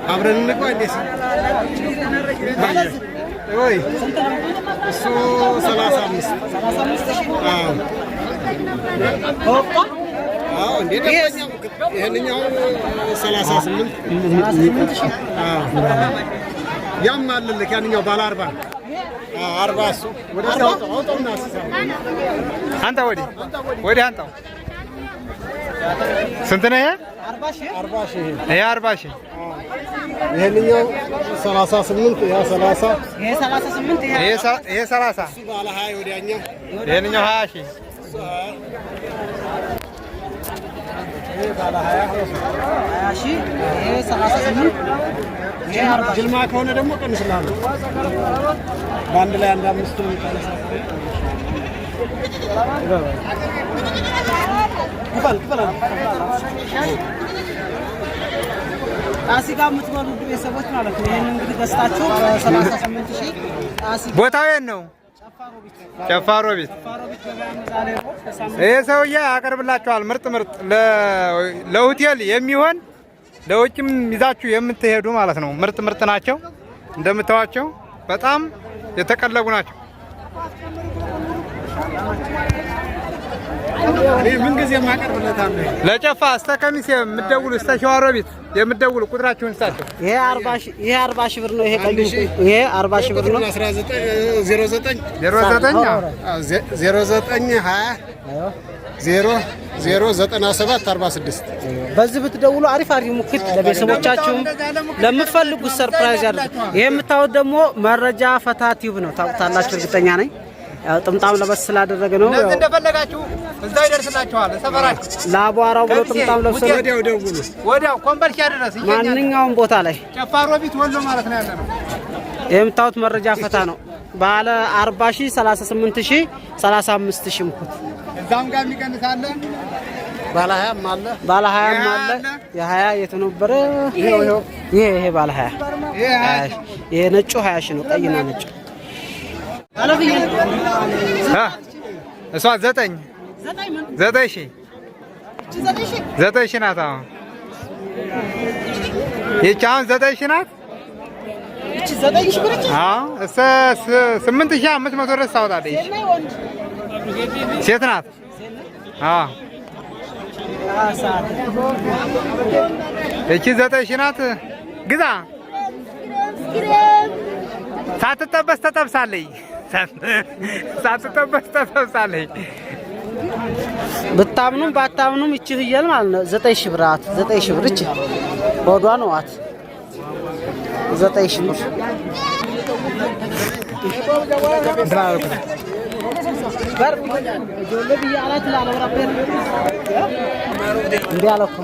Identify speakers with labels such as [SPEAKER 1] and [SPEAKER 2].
[SPEAKER 1] አብረን እንግባ እንዴስ ወይ እሱ 35 አዎ እንዴ ይሄንኛው 38 ያም አለልክ ያንኛው ባለ 40 40 እሱ ወደ አውጣውና
[SPEAKER 2] አንተ ወዲህ አንተው ስንት ነው?
[SPEAKER 1] 40 ሺህ
[SPEAKER 2] ይሄ 40 ሺህ
[SPEAKER 1] ይሄንኛው 38 ያ 30
[SPEAKER 3] ይሄ 38
[SPEAKER 2] ይሄ 30
[SPEAKER 1] እሱ ባለ 20 ወዲያኛው
[SPEAKER 2] ይሄንኛው 20 ሺህ
[SPEAKER 1] ይሄ ባለ 20
[SPEAKER 3] ሺህ ይሄ 38 ይሄ 40
[SPEAKER 1] ጅልማ ከሆነ ደግሞ ቀንስላለሁ በአንድ ላይ አንድ 5 ነው ይቀንሳል
[SPEAKER 3] ጣሲጋ የምትበሉ ቤተሰቦች ማለት ነው። ይሄን እንግዲህ ገዝታችሁ 38000 ጣሲጋ
[SPEAKER 2] ቦታው የት ነው? ጨፋሮቢት ይሄ ሰውዬ ያቀርብላችኋል። ምርጥ ለሆቴል የሚሆን ለውጭም ይዛችሁ የምትሄዱ ማለት ነው። ምርጥ ናቸው። እንደምታዋቸው በጣም የተቀለቡ ናቸው።
[SPEAKER 1] ምን ጊዜ ማቀርብለታለሁ
[SPEAKER 2] ለጨፋ እስከ ከሚሴ የምትደውሉ እስከ ሸዋሮቢት የምትደውሉ ቁጥራችሁን ስጣቸው።
[SPEAKER 3] ይሄ 40 ሺህ ብር ነው። ይሄ ቀዩ ይሄ 40 ሺህ ብር ነው።
[SPEAKER 1] 099746
[SPEAKER 3] በዚህ ብትደውሉ አሪፍ ሙክት ለቤተሰቦቻችሁ ለምትፈልጉት ሰርፕራይዝ ያድርጉ። ይሄ የምታዩት ደግሞ መረጃ ፈታ ቲዩብ ነው። ታውቁታላችሁ እርግጠኛ ነኝ። ያው ጥምጣም ለበስ ስላደረገ ነው።
[SPEAKER 2] ያው እንደፈለጋችሁ እዛው ይደርስላችኋል። ሰፈራችሁ
[SPEAKER 3] ላቧራው ብሎ ጥምጣም ለብሶ
[SPEAKER 2] ወዲያው ኮምቦልቻ ድረስ
[SPEAKER 3] ማንኛውም ቦታ ላይ
[SPEAKER 2] ጨፋሮቢት ወሎ ማለት ነው ያለነው።
[SPEAKER 3] የምታዩት መረጃ ፈታ ነው። ባለ 40 ሺህ 38 ሺህ 35 ሺህ ሙክት
[SPEAKER 2] እዛም ጋር የሚቀንስ አለ።
[SPEAKER 1] ባለ 20 አለ።
[SPEAKER 3] ባለ 20 አለ። የ20 የት ነበረ? ይሄ ባለ 20 ይሄ ነጩ 20 ሺህ ነው። ቀይና ነጭ
[SPEAKER 2] እሷ 9 ሺህ ናት። አሁን ይህች አሁን 9 ሺህ ናት። እስከ 8500 ድረስ ታወጣለች። ሴት ናት። ይህች 9 ሺህ ናት። ግዛ ሳትጠበስ ተጠብሳለች።
[SPEAKER 3] ብታምኑም ባታምኑም እቺ ፍየል ማለት ነው 9 ሺህ ብር 9 ሺህ ብር እቺ ሆዷ ነው 9 ሺህ ብር እንዲህ አለ እኮ